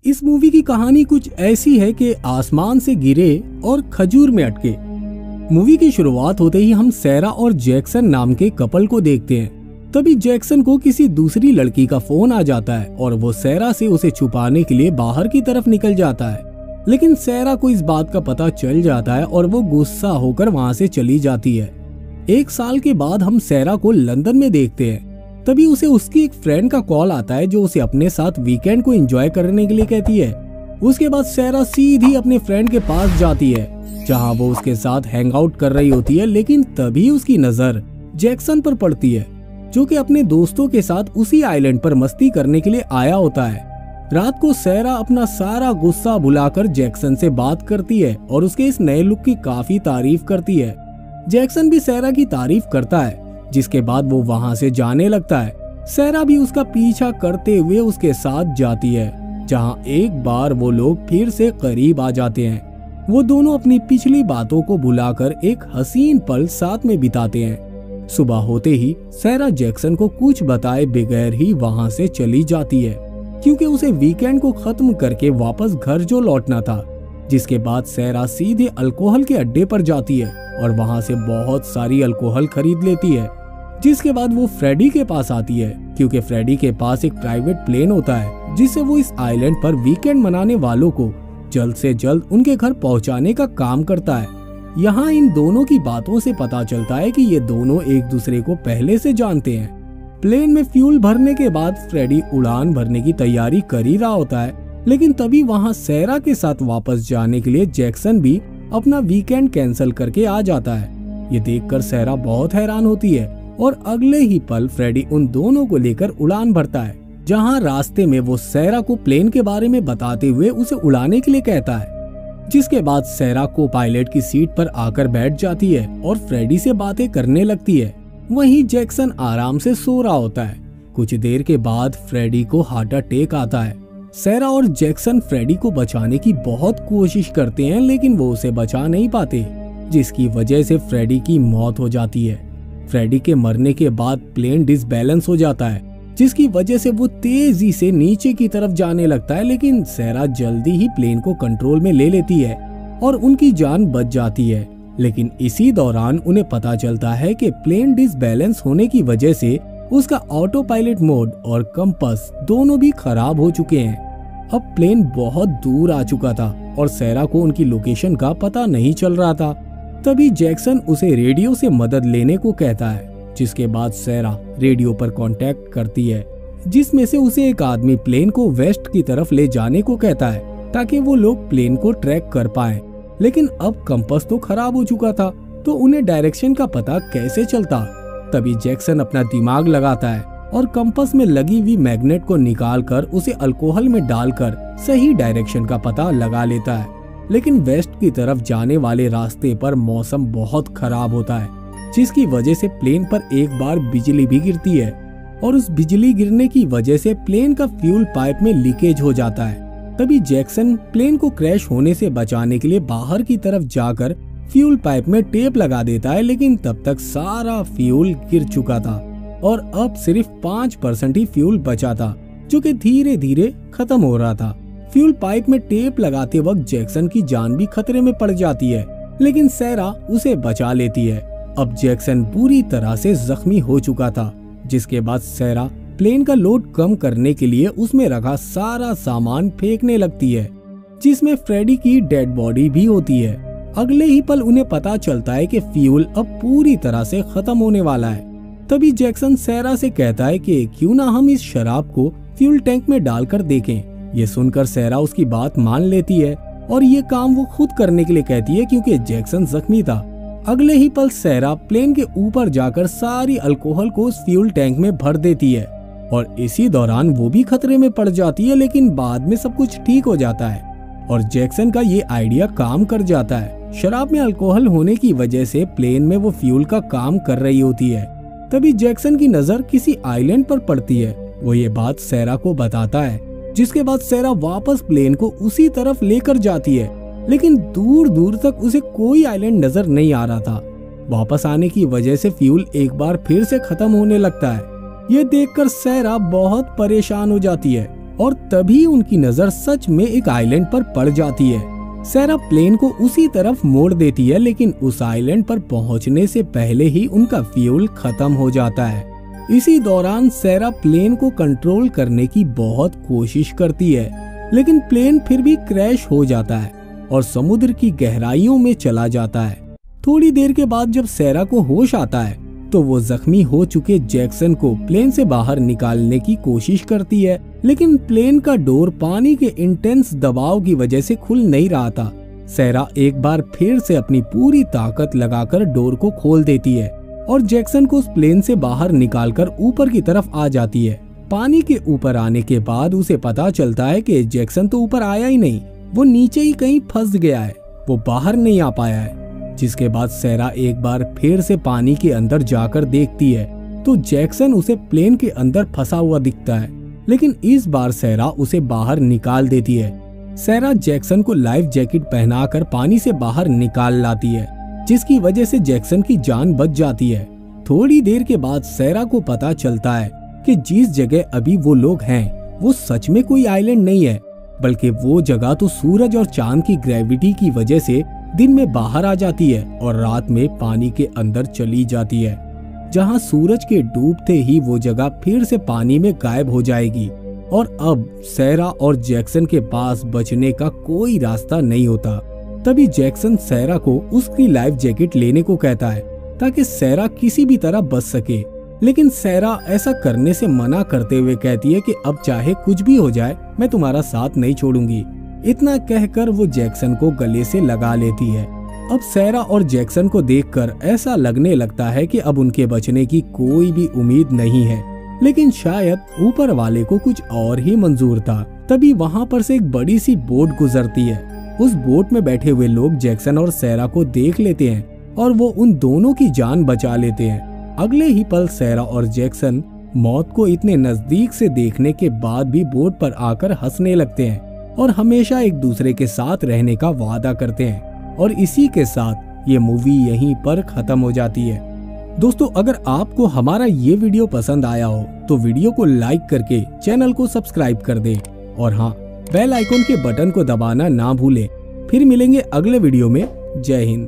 इस मूवी की कहानी कुछ ऐसी है कि आसमान से गिरे और खजूर में अटके। मूवी की शुरुआत होते ही हम सैरा और जैक्सन नाम के कपल को देखते हैं। तभी जैक्सन को किसी दूसरी लड़की का फोन आ जाता है और वो सैरा से उसे छुपाने के लिए बाहर की तरफ निकल जाता है। लेकिन सैरा को इस बात का पता चल जाता है और वो गुस्सा होकर वहाँ से चली जाती है। 1 साल के बाद हम सैरा को लंदन में देखते हैं। तभी उसे उसकी एक फ्रेंड का कॉल आता है जो उसे अपने साथ वीकेंड को एंजॉय करने के लिए कहती है। उसके बाद सैरा सीधी अपने फ्रेंड के पास जाती है जहां वो उसके साथ हैंग आउट कर रही होती है। लेकिन तभी उसकी नजर जैक्सन पर पड़ती है जो कि अपने दोस्तों के साथ उसी आइलैंड पर मस्ती करने के लिए आया होता है। रात को सैरा अपना सारा गुस्सा भुलाकर जैक्सन से बात करती है और उसके इस नए लुक की काफी तारीफ करती है। जैक्सन भी सैरा की तारीफ करता है, जिसके बाद वो वहां से जाने लगता है। सैरा भी उसका पीछा करते हुए उसके साथ जाती है, जहां एक बार वो लोग फिर से करीब आ जाते हैं। वो दोनों अपनी पिछली बातों को भुलाकर एक हसीन पल साथ में बिताते हैं। सुबह होते ही सैरा जैक्सन को कुछ बताए बगैर ही वहां से चली जाती है, क्योंकि उसे वीकेंड को खत्म करके वापस घर जो लौटना था। जिसके बाद सैरा सीधे अल्कोहल के अड्डे पर जाती है और वहां से बहुत सारी अल्कोहल खरीद लेती है। जिसके बाद वो फ्रेडी के पास आती है, क्योंकि फ्रेडी के पास एक प्राइवेट प्लेन होता है जिससे वो इस आइलैंड पर वीकेंड मनाने वालों को जल्द से जल्द उनके घर पहुंचाने का काम करता है। यहाँ इन दोनों की बातों से पता चलता है कि ये दोनों एक दूसरे को पहले से जानते हैं। प्लेन में फ्यूल भरने के बाद फ्रेडी उड़ान भरने की तैयारी कर ही रहा होता है, लेकिन तभी वहाँ सैरा के साथ वापस जाने के लिए जैक्सन भी अपना वीकेंड कैंसिल करके आ जाता है। ये देखकर सैरा बहुत हैरान होती है और अगले ही पल फ्रेडी उन दोनों को लेकर उड़ान भरता है, जहां रास्ते में वो सैरा को प्लेन के बारे में बताते हुए उसे उड़ाने के लिए कहता है। जिसके बाद सैरा को पायलट की सीट पर आकर बैठ जाती है और फ्रेडी से बातें करने लगती है। वहीं जैक्सन आराम से सो रहा होता है। कुछ देर के बाद फ्रेडी को हार्ट अटैक आता है। सैरा और जैक्सन फ्रेडी को बचाने की बहुत कोशिश करते हैं, लेकिन वो उसे बचा नहीं पाते, जिसकी वजह से फ्रेडी की मौत हो जाती है। फ्रेडी के मरने के बाद प्लेन डिसबैलेंस हो जाता है, जिसकी वजह से वो तेजी से नीचे की तरफ जाने लगता है। लेकिन सैरा जल्दी ही प्लेन को कंट्रोल में ले लेती है और उनकी जान बच जाती है। लेकिन इसी दौरान उन्हें पता चलता है कि प्लेन डिसबैलेंस होने की वजह से उसका ऑटो पायलट मोड और कंपास दोनों भी खराब हो चुके हैं। अब प्लेन बहुत दूर आ चुका था और सैरा को उनकी लोकेशन का पता नहीं चल रहा था। तभी जैक्सन उसे रेडियो से मदद लेने को कहता है, जिसके बाद सैरा रेडियो पर कांटेक्ट करती है, जिसमें से उसे एक आदमी प्लेन को वेस्ट की तरफ ले जाने को कहता है ताकि वो लोग प्लेन को ट्रैक कर पाएं। लेकिन अब कंपास तो खराब हो चुका था, तो उन्हें डायरेक्शन का पता कैसे चलता। तभी जैक्सन अपना दिमाग लगाता है और कंपास में लगी हुई मैग्नेट को निकालकर उसे अल्कोहल में डालकर सही डायरेक्शन का पता लगा लेता है। लेकिन वेस्ट की तरफ जाने वाले रास्ते पर मौसम बहुत खराब होता है, जिसकी वजह से प्लेन पर एक बार बिजली भी गिरती है और उस बिजली गिरने की वजह से प्लेन का फ्यूल पाइप में लीकेज हो जाता है। तभी जैक्सन प्लेन को क्रैश होने से बचाने के लिए बाहर की तरफ जाकर फ्यूल पाइप में टेप लगा देता है, लेकिन तब तक सारा फ्यूल गिर चुका था और अब सिर्फ 5% ही फ्यूल बचा था, जो कि धीरे धीरे खत्म हो रहा था। फ्यूल पाइप में टेप लगाते वक्त जैक्सन की जान भी खतरे में पड़ जाती है, लेकिन सैरा उसे बचा लेती है। अब जैक्सन बुरी तरह से जख्मी हो चुका था, जिसके बाद सैरा प्लेन का लोड कम करने के लिए उसमें रखा सारा सामान फेंकने लगती है, जिसमें फ्रेडी की डेड बॉडी भी होती है। अगले ही पल उन्हें पता चलता है कि फ्यूल अब पूरी तरह से खत्म होने वाला है। तभी जैक्सन सैरा से कहता है कि क्यों ना हम इस शराब को फ्यूल टैंक में डालकर देखें। ये सुनकर सैरा उसकी बात मान लेती है और ये काम वो खुद करने के लिए कहती है, क्योंकि जैक्सन जख्मी था। अगले ही पल सैरा प्लेन के ऊपर जाकर सारी अल्कोहल को उस फ्यूल टैंक में भर देती है और इसी दौरान वो भी खतरे में पड़ जाती है, लेकिन बाद में सब कुछ ठीक हो जाता है और जैक्सन का ये आइडिया काम कर जाता है। शराब में अल्कोहल होने की वजह से प्लेन में वो फ्यूल का काम कर रही होती है। तभी जैक्सन की नजर किसी आइलैंड पर पड़ती है। वो ये बात सैरा को बताता है, जिसके बाद सैरा वापस प्लेन को उसी तरफ लेकर जाती है, लेकिन दूर दूर तक उसे कोई आइलैंड नजर नहीं आ रहा था। वापस आने की वजह से फ्यूल एक बार फिर से खत्म होने लगता है। ये देखकर सैरा बहुत परेशान हो जाती है और तभी उनकी नजर सच में एक आइलैंड पर पड़ जाती है। सैरा प्लेन को उसी तरफ मोड़ देती है, लेकिन उस आइलैंड पर पहुंचने से पहले ही उनका फ्यूल खत्म हो जाता है। इसी दौरान सैरा प्लेन को कंट्रोल करने की बहुत कोशिश करती है, लेकिन प्लेन फिर भी क्रैश हो जाता है और समुद्र की गहराइयों में चला जाता है। थोड़ी देर के बाद जब सैरा को होश आता है तो वो जख्मी हो चुके जैक्सन को प्लेन से बाहर निकालने की कोशिश करती है, लेकिन प्लेन का डोर पानी के इंटेंस दबाव की वजह से खुल नहीं रहा था। सैरा एक बार फिर से अपनी पूरी ताकत लगाकर डोर को खोल देती है और जैक्सन को उस प्लेन से बाहर निकालकर ऊपर की तरफ आ जाती है। पानी के ऊपर आने के बाद उसे पता चलता है कि जैक्सन तो ऊपर आया ही नहीं, वो नीचे ही कहीं फंस गया है, वो बाहर नहीं आ पाया है। जिसके बाद सैरा एक बार फिर से पानी के अंदर जाकर देखती है तो जैक्सन उसे प्लेन के अंदर फंसा हुआ दिखता है, लेकिन इस बार सैरा उसे बाहर निकाल देती है। सैरा जैक्सन को लाइफ जैकेट पहनाकर पानी से बाहर निकाल लाती है, जिसकी वजह से जैक्सन की जान बच जाती है। थोड़ी देर के बाद सैरा को पता चलता है कि जिस जगह अभी वो लोग हैं वो सच में कोई आइलैंड नहीं है, बल्कि वो जगह तो सूरज और चांद की ग्रेविटी की वजह से दिन में बाहर आ जाती है और रात में पानी के अंदर चली जाती है, जहां सूरज के डूबते ही वो जगह फिर से पानी में गायब हो जाएगी। और अब सैरा और जैक्सन के पास बचने का कोई रास्ता नहीं होता। तभी जैक्सन सैरा को उसकी लाइफ जैकेट लेने को कहता है ताकि सैरा किसी भी तरह बच सके, लेकिन सैरा ऐसा करने से मना करते हुए कहती है कि अब चाहे कुछ भी हो जाए मैं तुम्हारा साथ नहीं छोड़ूंगी। इतना कहकर वो जैक्सन को गले से लगा लेती है। अब सैरा और जैक्सन को देखकर ऐसा लगने लगता है कि अब उनके बचने की कोई भी उम्मीद नहीं है, लेकिन शायद ऊपर वाले को कुछ और ही मंजूर था। तभी वहाँ पर से एक बड़ी सी बोट गुजरती है। उस बोट में बैठे हुए लोग जैक्सन और सैरा को देख लेते हैं और वो उन दोनों की जान बचा लेते हैं। अगले ही पल सैरा और जैक्सन मौत को इतने नजदीक से देखने के बाद भी बोट पर आकर हंसने लगते हैं और हमेशा एक दूसरे के साथ रहने का वादा करते हैं। और इसी के साथ ये मूवी यहीं पर खत्म हो जाती है। दोस्तों, अगर आपको हमारा ये वीडियो पसंद आया हो तो वीडियो को लाइक करके चैनल को सब्सक्राइब कर दें और हाँ, बेल आइकन के बटन को दबाना ना भूलें। फिर मिलेंगे अगले वीडियो में। जय हिंद।